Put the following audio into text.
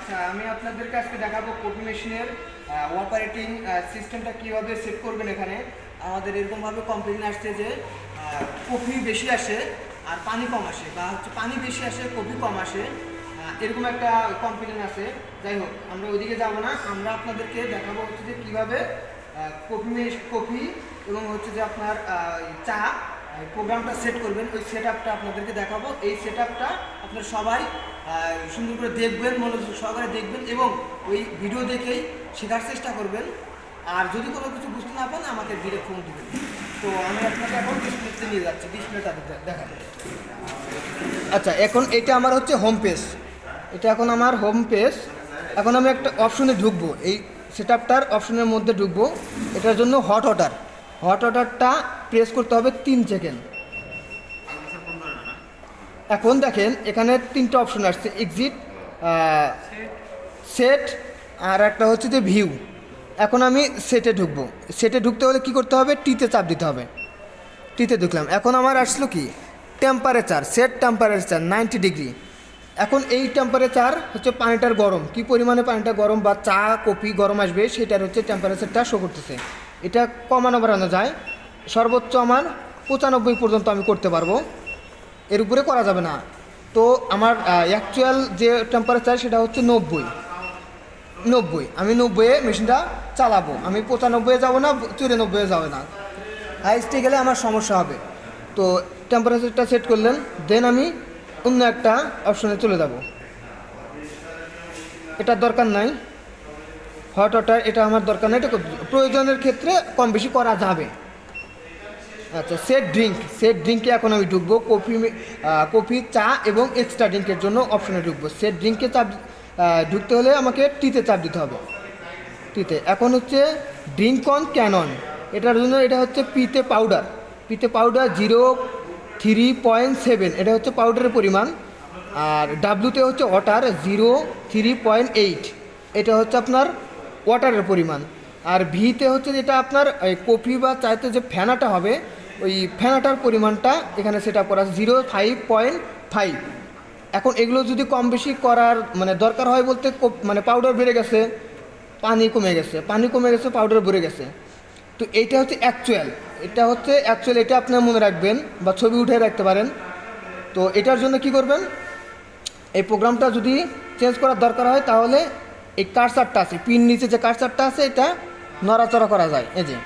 আচ্ছা, আমি আপনাদেরকে আজকে দেখাবো কফি মেশিনের অপারেটিং সিস্টেমটা কীভাবে সেট করবেন। এখানে আমাদের এরকমভাবে কমপ্লেন আসছে যে কফি বেশি আসে আর পানি কম আসে, বা হচ্ছে পানি বেশি আসে কফি কম আসে, এরকম একটা কমপ্লেন আছে। যাই হোক, আমরা ওইদিকে যাব না, আমরা আপনাদেরকে দেখাবো হচ্ছে যে কীভাবে কফি এবং হচ্ছে যে আপনার চা প্রোগ্রামটা সেট করবেন। ওই সেট আপটা আপনাদেরকে দেখাবো। এই সেট আপটা আপনারা সবাই সুন্দর করে দেখবেন, মনোযোগ সহকারে দেখবেন এবং ওই ভিডিও দেখেই শেখার চেষ্টা করবেন। আর যদি কোনো কিছু বুঝতে না পারেন আমাকে ডিরেক্ট ফোন দেবেন। তো আমি আপনাকে এখন ডিসপ্লেতে নিয়ে যাচ্ছি, ডিসপ্লেটা দেখাবো। আচ্ছা, এখন এটা আমার হচ্ছে হোম পেজ, এটা এখন আমার হোম পেজ। এখন আমি একটা অপশনে ঢুকবো, এই সেট আপটার অপশনের মধ্যে ঢুকবো। এটার জন্য হট অর্ডারটা প্রেস করতে হবে 3 সেকেন্ড। এখন দেখেন এখানে 3টা অপশন আসছে, এক্সিট, সেট আর একটা হচ্ছে যে ভিউ। এখন আমি সেটে ঢুকবো। সেটে ঢুকতে হলে কি করতে হবে? টিতে চাপ দিতে হবে। টিতে ঢুকলাম। এখন আমার আসলো কি টেম্পারেচার, সেট টেম্পারেচার 90 ডিগ্রি। এখন এই টেম্পারেচার হচ্ছে পানিটার গরম, কি পরিমাণে পানিটা গরম বা চা কফি গরম আসবে সেটার হচ্ছে টেম্পারেচারটা শো করতেছে। এটা কমানো বাড়ানো যায়, সর্বোচ্চ আমার 95 পর্যন্ত আমি করতে পারবো, এর উপরে করা যাবে না। তো আমার অ্যাকচুয়াল যে টেম্পারেচার সেটা হচ্ছে 90। আমি 90-এ মেশিনটা চালাবো, আমি 95-এ যাবো না, 94-এ যাবে না, হাইস্টে গেলে আমার সমস্যা হবে। তো টেম্পারেচারটা সেট করলেন, দেন আমি অন্য একটা অপশনে চলে যাব। এটার দরকার নাই, হট ওয়াটার এটা আমার দরকার নাই, এটা প্রয়োজনের ক্ষেত্রে কম বেশি করা যাবে। আচ্ছা, সেট ড্রিঙ্কে এখন আমি ঢুকবো। কফি চা এবং এক্সট্রা ড্রিঙ্কের জন্য অপশনে ঢুকবো। সেট ড্রিঙ্কে ঢুকতে হলে আমাকে টিতে চাপ দিতে হবে। টিতে এখন হচ্ছে ড্রিঙ্ক অন ক্যানন, এটার জন্য এটা হচ্ছে পিতে পাউডার 03.7, এটা হচ্ছে পাউডারের পরিমাণ। আর ডাব্লুতে হচ্ছে ওয়াটার 03.8, এটা হচ্ছে আপনার ওয়াটারের পরিমাণ। আর ভিতে হচ্ছে যেটা আপনার কফি বা চাইতে যে ফেনাটা হবে ওই ফেনাটার পরিমাণটা এখানে সেট আপ করা আছে 05.5। এখন এগুলো যদি কম বেশি করার মানে দরকার হয় বলতে মানে পাউডার বেড়ে গেছে, পানি কমে গেছে, পাউডার বেড়ে গেছে। তো এইটা হচ্ছে অ্যাকচুয়াল, এটা আপনার মনে রাখবেন বা ছবি উঠে রাখতে পারেন। তো এটার জন্য কি করবেন, এই প্রোগ্রামটা যদি চেঞ্জ করার দরকার হয় তাহলে এই কার্সারটা আছে, পিন নিচে যে কার্সারটা আছে এটা নড়াচড়া করা যায়, এই যে